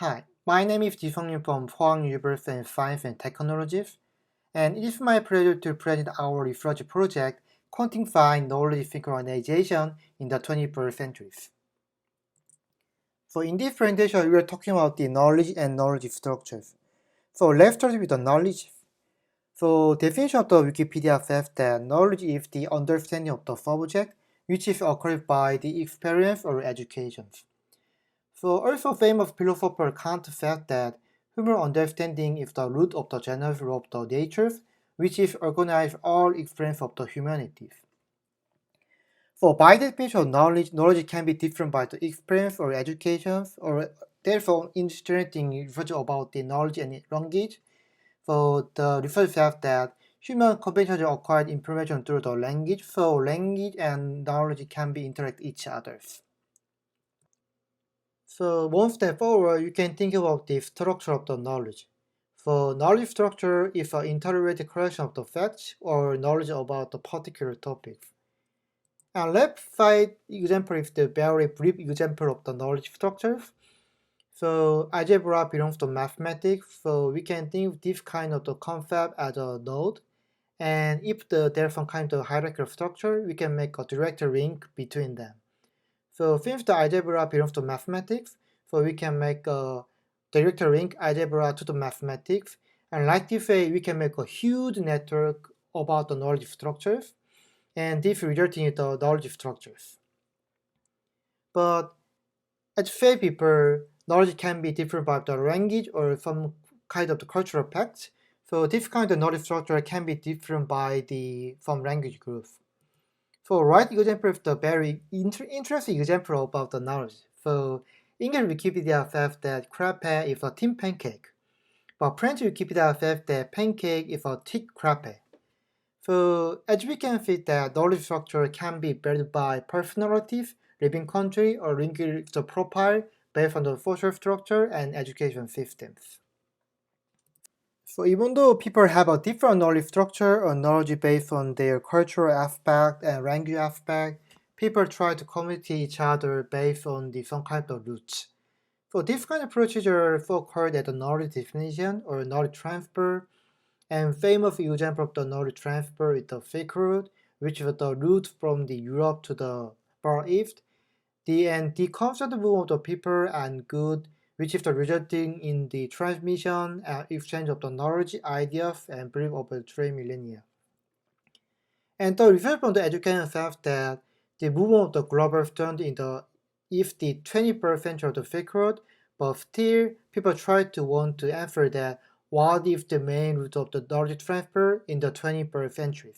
Hi, my name is Jisung from Pohang University in Science and Technologies, and it is my pleasure to present our research project, Quantifying Knowledge Synchronization in the 21st Century. So in this presentation, we are talking about the knowledge and knowledge structures. So let's start with the knowledge. So definition of the Wikipedia says that knowledge is the understanding of the subject, which is acquired by the experience or education. So also famous philosopher Kant said that human understanding is the root of the genesis of the natures, which is organized all experience of the humanities. So by definition of knowledge, knowledge can be different by the experience or education, or therefore interesting research about the knowledge and language. So the research says that human conventionally acquired information through the language, so language and knowledge can be interact each other. So one step forward, you can think about the structure of the knowledge. So knowledge structure is an interrelated collection of the facts or knowledge about the particular topic. And left side example is the very brief example of the knowledge structures. So algebra belongs to mathematics, so we can think of this kind of the concept as a node. And if there's some kind of hierarchical structure, we can make a direct link between them. So since the algebra belongs to mathematics, so we can make a direct link algebra to the mathematics. And like this way, we can make a huge network about the knowledge structures. And this resulting in the knowledge structures. But as say people, knowledge can be different by the language or some kind of the cultural facts. So this kind of knowledge structure can be different by some language groups. So right example is the very interesting example about the knowledge. So English Wikipedia says that crepe is a thin pancake, but French Wikipedia says that pancake is a thick crepe. So as we can see that knowledge structure can be built by personalities, living country, or linguistic profile based on the social structure and education systems. So even though people have a different knowledge structure or knowledge based on their cultural aspect and language aspect, people try to communicate each other based on some kind of roots. So this kind of procedure is so-called as the knowledge definition or knowledge transfer. And famous example of the knowledge transfer is the Silk Road, which is the route from the Europe to the Far East. The constant movement of the people and goods, which is the resulting in the transmission and exchange of the knowledge, ideas, and belief over 3 millennia. And the research from the education says that the movement of the global student in the 21st century of the Silk Road, but still people try to want to answer that what is the main root of the knowledge transfer in the 21st century.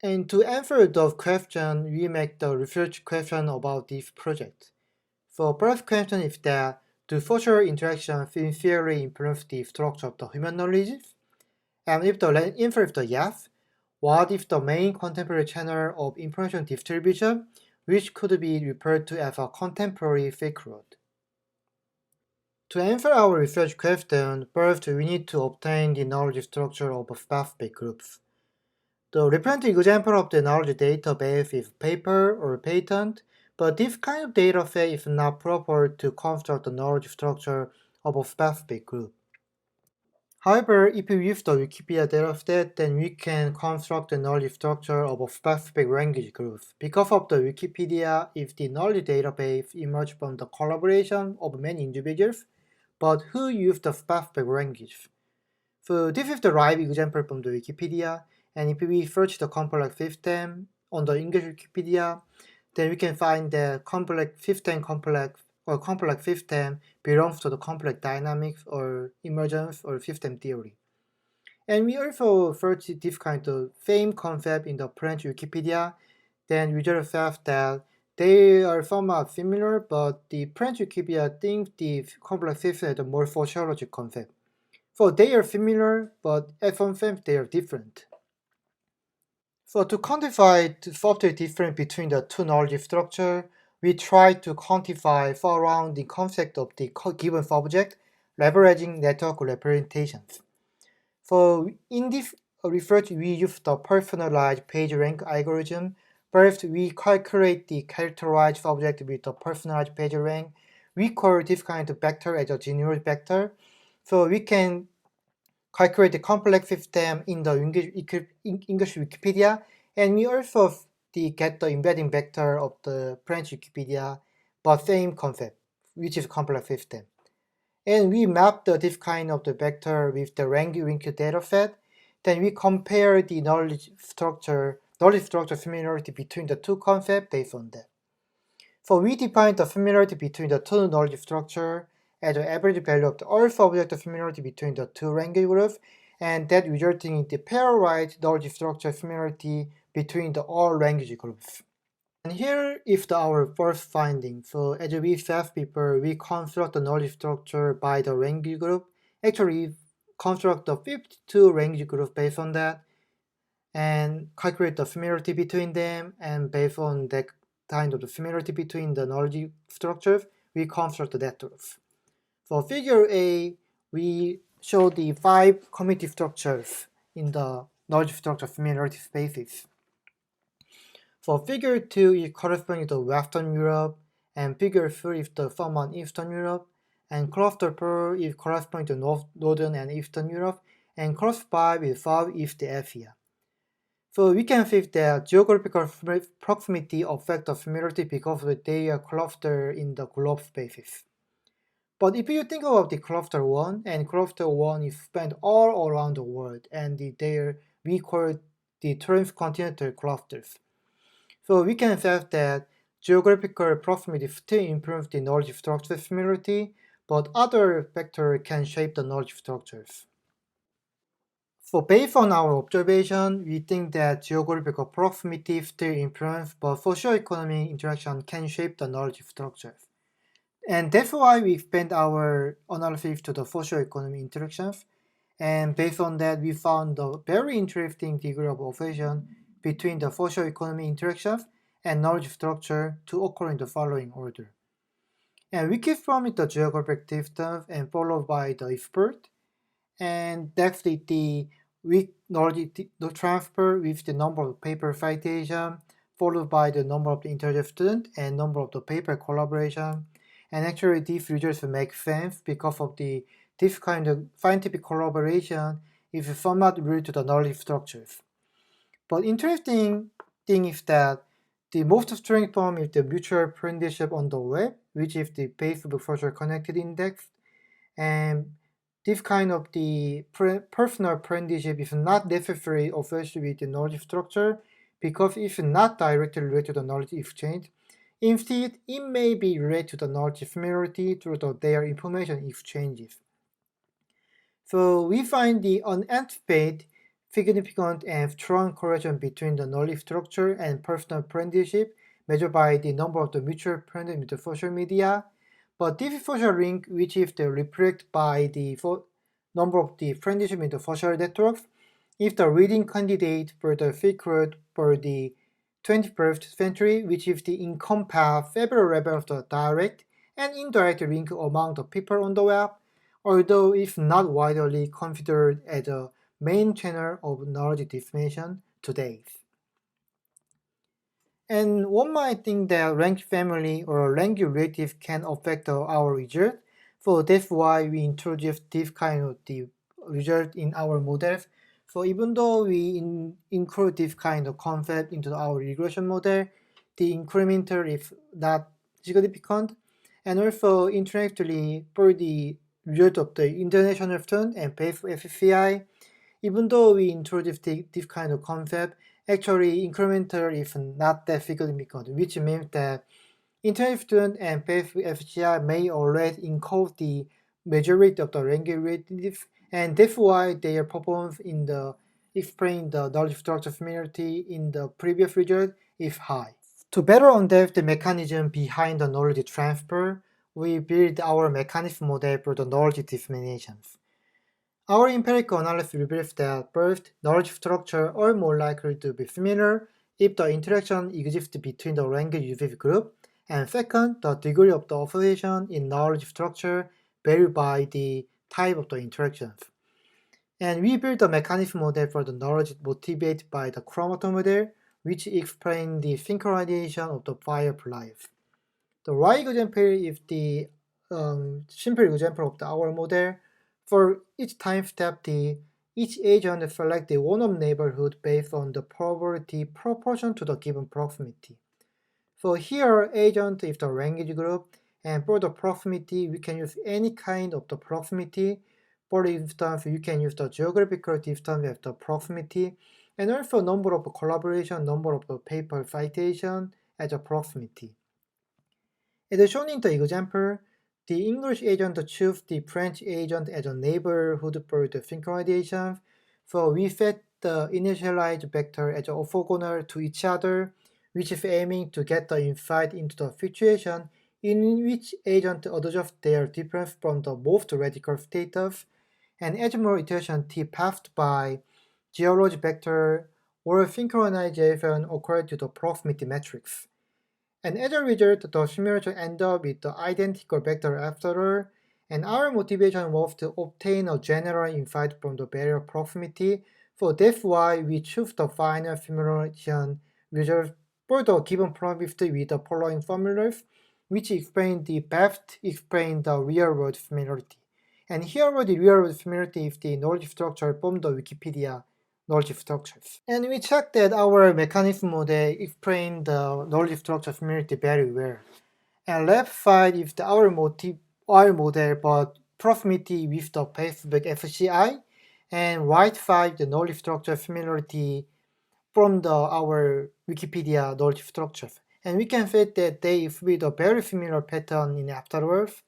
And to answer those questions, we make the research question about this project. So first question is that do social interactions sincerely influence the structure of the human knowledge? And if the answer is the yes, what is the main contemporary channel of information distribution, which could be referred to as a contemporary Silk Road? To answer our research question, first we need to obtain the knowledge structure of specific groups. The representative example of the knowledge database is paper or patent, but this kind of data set is not proper to construct the knowledge structure of a specific group. However, if we use the Wikipedia dataset, then we can construct the knowledge structure of a specific language group. Because of the Wikipedia is the knowledge database emerged from the collaboration of many individuals, but who use the specific language. So this is the right example from the Wikipedia, and if we search the complex system on the English Wikipedia, then we can find the complex system belongs to the complex dynamics or emergence or system theory. And we also search this kind of same concept in the French Wikipedia, then we just found that they are somewhat similar, but the French Wikipedia thinks the complex system is a more sociological concept. So they are similar, but at some sense they are different. So to quantify the subtle difference between the two knowledge structures, we try to quantify around the concept of the given subject, leveraging network representations. So in this research, we use the personalized PageRank algorithm. First, we calculate the characterized subject with the personalized PageRank, we call this kind of vector as a general vector. So we can calculate the complex system in the English Wikipedia, and we also get the embedding vector of the French Wikipedia, but same concept, which is complex system. And we map this kind of the vector with the rank-linked data set. Then we compare the knowledge structure similarity between the two concepts based on that. So we define the similarity between the two knowledge structure as the average value of the all subject similarity between the two language groups, and that resulting in the pairwise knowledge structure similarity between the all language groups. And here is our first finding. So as we said before, we construct the knowledge structure by the language group. Actually, construct the 52 language groups based on that, and calculate the similarity between them, and based on that kind of the similarity between the knowledge structures, we construct the truth. For figure A, we show the 5 community structures in the knowledge structure similarity spaces. For figure 2 is corresponding to Western Europe, and figure 3 is the sum on Eastern Europe, and cluster 4 is corresponding to Northern and Eastern Europe, and cluster 5 is Southeast Asia. So we can see that geographical proximity affects the similarity because they are clustered in the globe spaces. But if you think about the cluster 1, and cluster 1 is spread all around the world, and we call the transcontinental clusters. So we can say that geographical proximity still improves the knowledge structure similarity, but other factors can shape the knowledge structures. So based on our observation, we think that geographical proximity still influence, but socio-economic interaction can shape the knowledge structures. And that's why we expand our analysis to the socio-economic interactions. And based on that, we found a very interesting degree of association between the socio-economic interactions and knowledge structure to occur in the following order. And we keep from it the geographic distance and followed by the expert. And that's the weak knowledge transfer with the number of paper citation, followed by the number of the internship student and number of the paper collaboration. And actually these results make sense because of this kind of scientific collaboration is somewhat related to the knowledge structures. But interesting thing is that the most strong form is the mutual friendship on the web, which is the Facebook Social Connected Index. And this kind of the personal friendship is not necessarily associated with the knowledge structure because it's not directly related to the knowledge exchange. Instead, it may be related to the knowledge similarity through their information exchanges. So we find the unanticipated, significant and strong correlation between the knowledge structure and personal friendship measured by the number of the mutual friends in the social media. But this social link, which is reflected by the number of the friendship in the social networks, is the leading candidate for the secret for the 21st century, which is the encompass several levels of the direct and indirect link among the people on the web, although it's not widely considered as a main channel of knowledge dissemination today. And one might think that rank family or rank relatives can affect our result, so that's why we introduced this kind of the result in our models. So even though we include this kind of concept into our regression model, the incremental is not significant. And also internationally, for the result of the international student and Facebook FCI, even though we introduced this kind of concept, actually incremental is not that significant, which means that international student and Facebook FCI may always encode the majority of the language relatives, and that's why their performance in the explain the knowledge structure similarity in the previous result is high. To better understand the mechanism behind the knowledge transfer, we build our mechanism model for the knowledge disseminations. Our empirical analysis reveals that first, knowledge structure are more likely to be similar if the interaction exists between the language usage group, and second, the degree of the association in knowledge structure varies by the type of the interactions. And we built a mechanism model for the knowledge motivated by the chromatin model, which explains the synchronization of the fire life. The right example is the simple example of our model. For each time step, each agent select the one-up neighborhood based on the probability proportion to the given proximity. So here, agent is the language group, and for the proximity, we can use any kind of the proximity. For instance, you can use the geographical distance as the proximity, and also number of collaboration, number of the paper citation as a proximity. As shown in the example, the English agent choose the French agent as a neighborhood for the synchronization. So we set the initialized vector as orthogonal to each other, which is aiming to get the insight into the situation in which agent adjust their difference from the most radical status, and as more iteration t passed by geology vector or synchronization according to the proximity matrix. And as a result, the simulation ended up with the identical vector after all, and our motivation was to obtain a general insight from the barrier proximity, so that's why we choose the final simulation result for the given probability with the following formulas, which explain the real-world similarity. And here the real-world similarity is the knowledge structure from the Wikipedia knowledge structures. And we checked that our mechanism model explained the knowledge structure similarity very well. And left side is our model but proximity with the Facebook FCI, and right side the knowledge structure similarity from our Wikipedia knowledge structures. And we can say that they exhibit a very similar pattern in afterwards.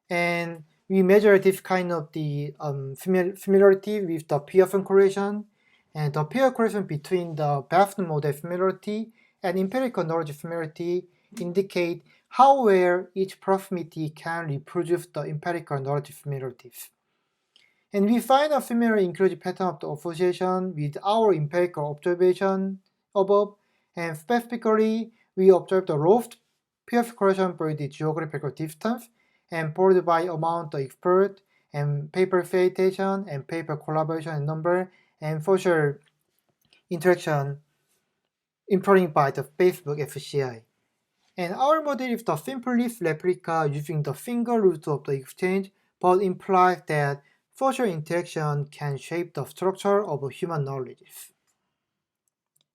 And we measure this kind of the similarity with the Pearson correlation, and the pair correlation between the Bayesian model similarity and empirical knowledge similarity indicate how well each proximity can reproduce the empirical knowledge similarities. And we find a similar inclusive pattern of the association with our empirical observation above, and specifically, we observe the lowest Pearson correlation for the geographical distance, and followed by amount of expert, and paper citation, and paper collaboration number, and social interaction improving by the Facebook FCI. And our model is the simplest replica using the single root of the exchange, but implies that social interaction can shape the structure of human knowledge.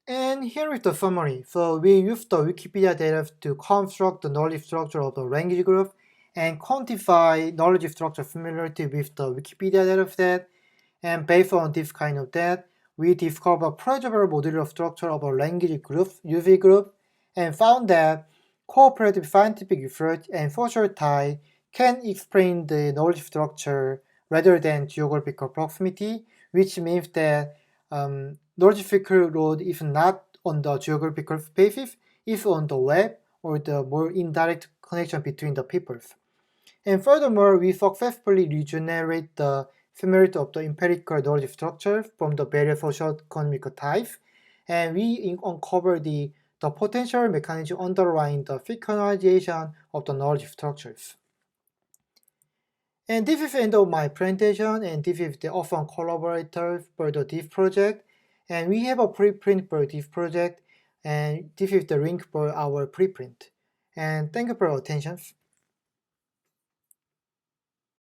And here is the summary. So we used the Wikipedia data to construct the knowledge structure of the language group and quantify knowledge structure similarity with the Wikipedia dataset. And based on this kind of data, we discovered a plausible modular structure of a language group, UV group, and found that cooperative scientific research and social tie can explain the knowledge structure rather than geographical proximity, which means that knowledge load is not on the geographical spaces, it's on the web or the more indirect connection between the peoples. And furthermore, we successfully regenerate the similarity of the empirical knowledge structure from the various socio-economic types, and we uncover the potential mechanism underlying the synchronization of the knowledge structures. And this is the end of my presentation, and this is the awesome collaborator for this project. And we have a preprint for this project, and this is the link for our preprint. And thank you for your attention.